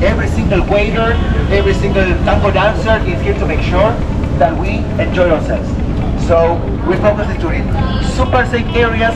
Every single waiter, every single tango dancer is here to make sure that we enjoy ourselves. So we focus on super safe areas.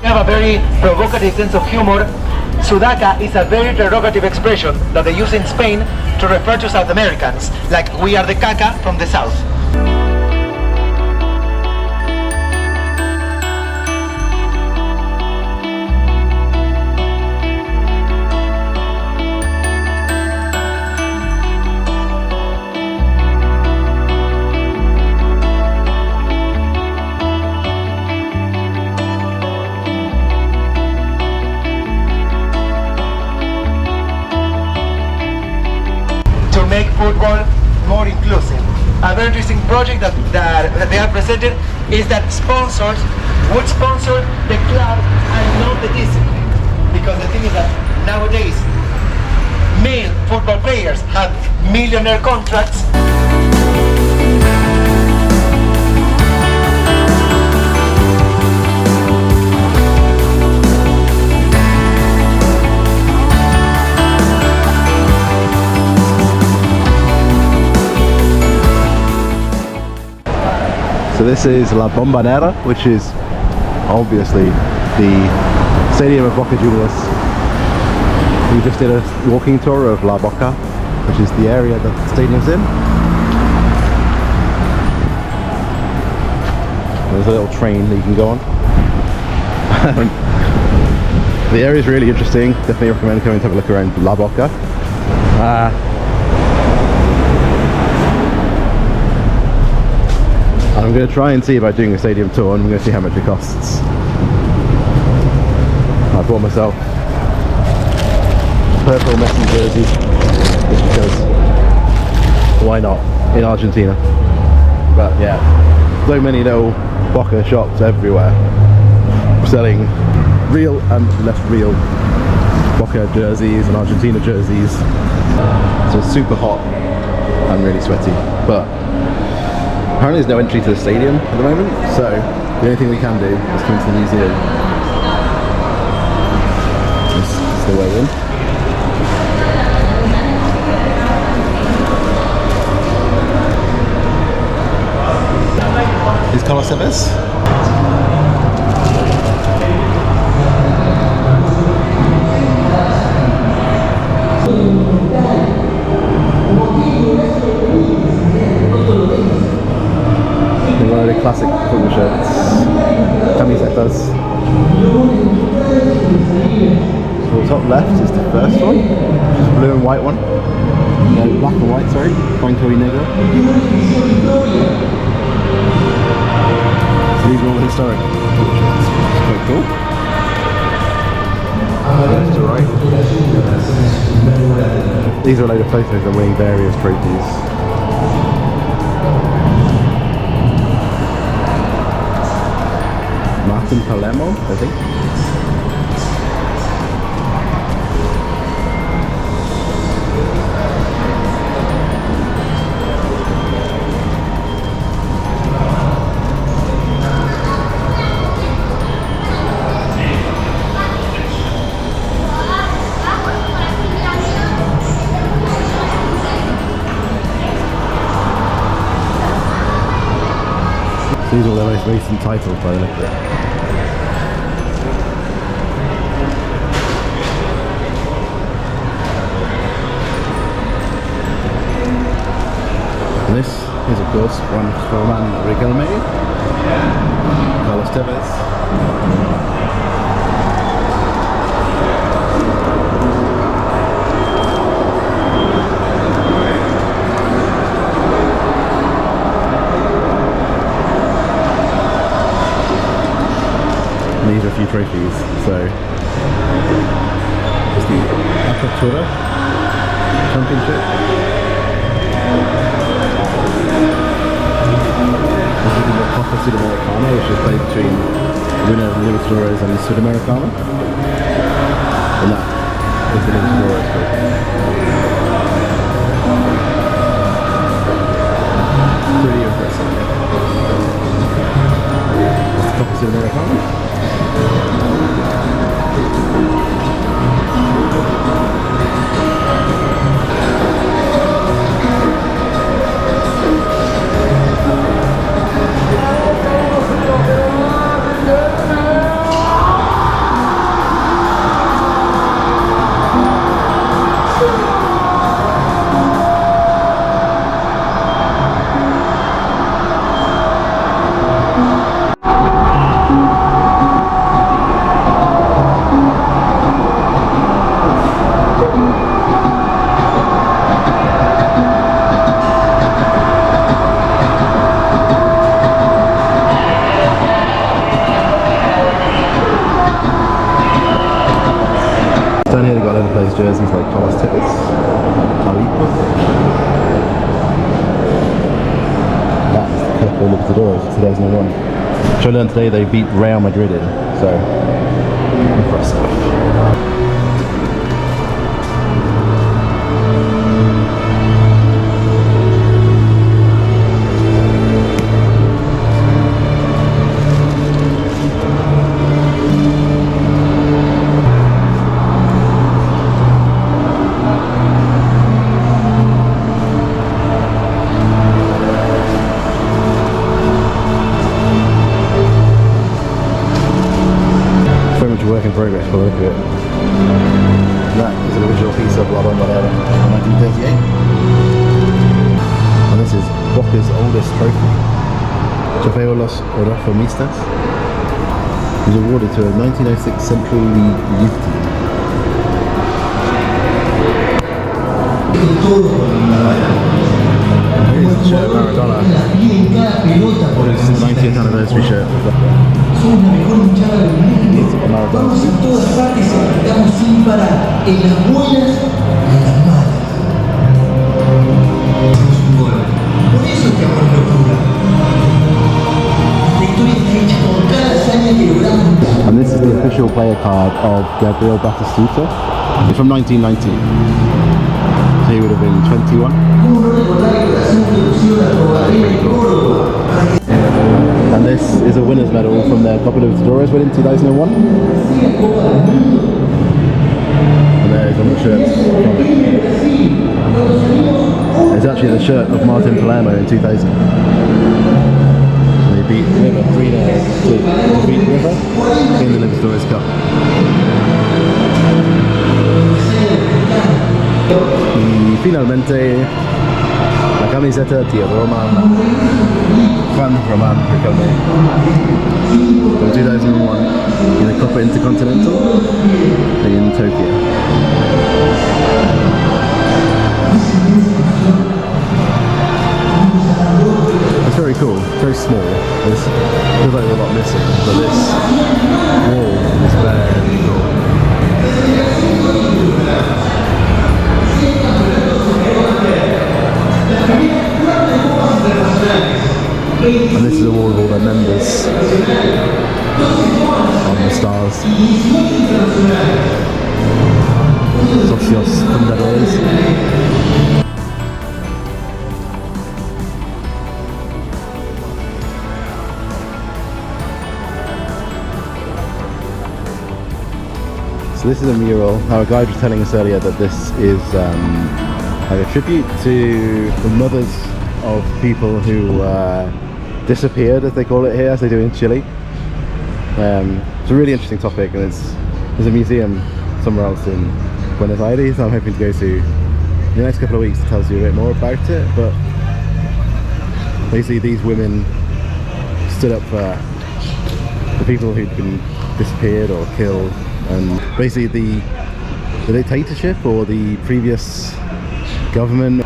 A very provocative sense of humor. Sudaca is a very derogative expression that they use in Spain to refer to South Americans, like we are the caca from the south. Make football more inclusive. A very interesting project that they have presented is that sponsors would sponsor the club and not the discipline. Because the thing is that nowadays male football players have millionaire contracts. So this is La Bombonera, which is obviously the stadium of Boca Juniors. We just did a walking tour of La Boca, which is the area that the stadium's in. There's a little train that you can go on. The area is really interesting. Definitely recommend coming to have a look around La Boca. I'm going to try and see about doing a stadium tour, and I'm going to see how much it costs. I bought myself a purple Messi jersey just because why not in Argentina. But yeah, so many little Boca shops everywhere selling real and less real Boca jerseys and Argentina jerseys. So it's super hot and really sweaty, but apparently there's no entry to the stadium at the moment, so the only thing we can do is come to the museum. This is the way in. Is ¿Cómo se ves? Classic football shirts, camisetas. So the top left is the first one, which is a blue and white one. No, black and white, sorry, Blanco y Negro. So these are all historic football shirts, which is quite cool. Left to right. These are a load of photos of winning various trophies. Palermo, I think. These are all their most recent titles by the look of it. And this is of course one for Roman Riquelme, Carlos Tevez. These are a few trophies, so it's the Apertura Championship. This is the Copa Sudamericana, which is played between winner of Libertadores and Sudamericana. And that is the Libertadores group. Pretty impressive. That's the Copa Sudamericana. Down here they've got a load of players' jerseys like Carlos Tevez, Calipo. That's the Copa Libertadores 2001. Which I learned today they beat Real Madrid in, so impressive. Work in progress by the look of it. That is an original piece of Bombonera from 1938. And this is Boca's oldest trophy. Trofeo Los Reformistas. It was awarded to a 1906 Central League youth team. Here's the shirt of Maradona. His 90th anniversary shirt. Somos la mejor hinchada del mundo. Vamos a todas partes y apretamos sin parar, en las buenas y en las malas. Hacemos un gol. Por eso este amor es locura. Esta historia está hecha con cada hazaña que logramos. And this is the official player card of Gabriel Batistuta. It's from 1990. So he would have been 21. ¿Cómo no recordar el corazón que lució la Bombonera en Córdoba? And this is a winner's medal from their Copa Libertadores win in 2001. And there's on the shirts from it. It's actually the shirt of Martin Palermo in 2000. And they beat River 3-0 to beat River in the Libertadores Cup. Y finalmente la camiseta de Roman, fan Roman Riquelme from 2001 in the Copa Intercontinental in Tokyo. It's very cool, very small. There's feels like there's a lot missing, but this wall is very cool. And this is a wall of all their members on the stars. Socios Fundadores. So this is a mural. Our guide was telling us earlier that this is like a tribute to the mothers of people who disappeared, as they call it here, as they do in Chile. It's a really interesting topic, and there's a museum somewhere else in Buenos Aires I'm hoping to go to in the next couple of weeks to tell you a bit more about it. But basically these women stood up for the people who'd been disappeared or killed, and basically the dictatorship or the previous government,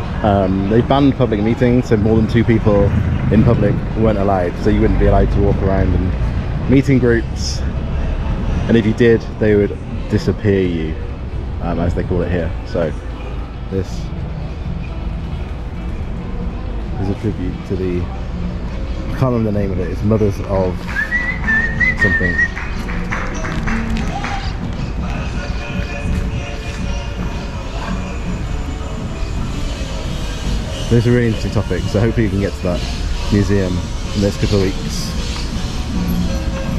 they banned public meetings, so more than 2 people in public weren't allowed, so you wouldn't be allowed to walk around in meeting groups, and if you did they would disappear you, as they call it here. So this is a tribute to the, I can't remember the name of it, it's Mothers of something. It's a really interesting topic, so hopefully you can get to that museum in the next couple of weeks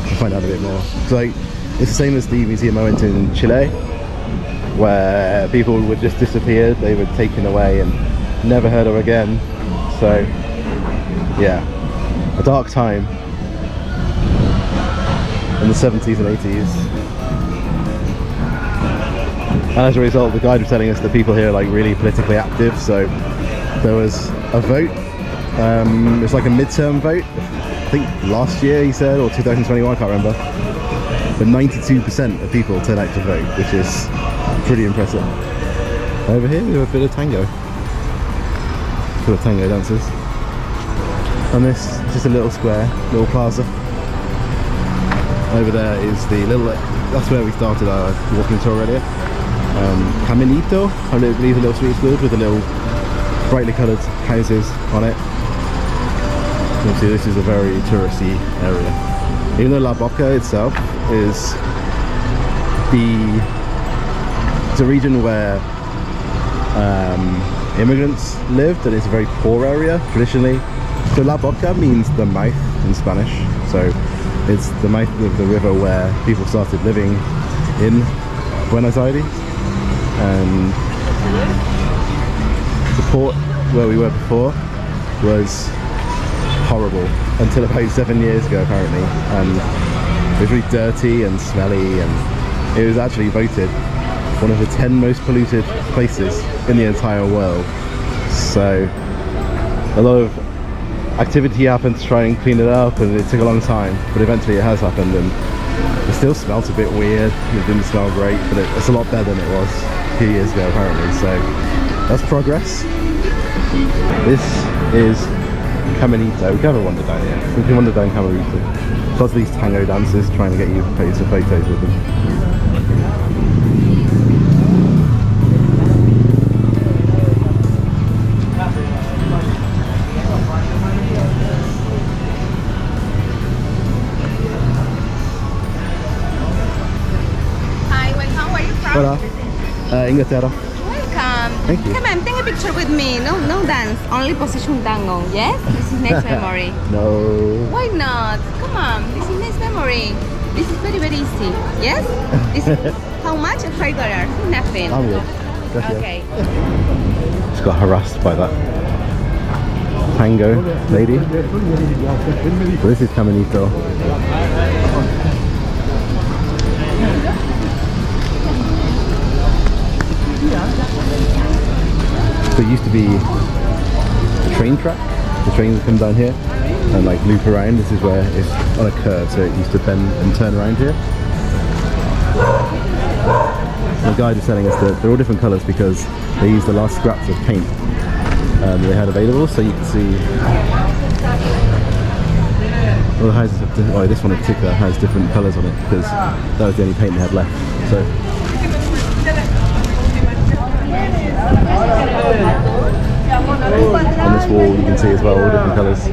and find out a bit more. So it's the same as the museum I went to in Chile, where people would just disappear, they were taken away and never heard of again. So yeah, a dark time in the 70s and 80s. And as a result, the guide was telling us that people here are like really politically active, so there was a vote, it's like a midterm vote, I think last year he said, or 2021, I can't remember, but 92% of people turned out to vote, which is pretty impressive. Over here we have a bit of tango, dancers, and this is just a little square, little plaza. Over there is the little, that's where we started our walking tour earlier, Caminito, I believe a little street school with a little brightly coloured houses on it. You can see this is a very touristy area. Even though La Boca itself is it's a region where immigrants lived, and it's a very poor area traditionally. So La Boca means the mouth in Spanish. So it's the mouth of the river where people started living in Buenos Aires. And the port where we were before was horrible until about 7 years ago apparently, and it was really dirty and smelly, and it was actually voted one of the 10 most polluted places in the entire world. So a lot of activity happened to try and clean it up, and it took a long time, but eventually it has happened, and it still smells a bit weird. It didn't smell great, but it's a lot better than it was a few years ago apparently, so that's progress. This is Caminito. We can have a wander down here. We can wander down Caminito. Lots of these tango dancers trying to get you some photos with them. Hi, welcome. Where are you from? Hola, Inglaterra. Welcome. Thank you. Come on, take a picture with me. No dance, only position tango. Yes? This is next memory. No. Why not? Come on, this is next memory. This is very, very easy. Yes? This is how much? $5. Nothing. I'm good. Gracias. Okay. Just got harassed by that tango lady. So this is Caminito. So it used to be a train track. The trains come down here and like loop around. This is where it's on a curve, so it used to bend and turn around here. The guide is telling us that they're all different colours because they use the last scraps of paint they had available. So you can see all the houses have this one in particular has different colours on it because that was the only paint they had left. So on this wall you can see as well all different colours.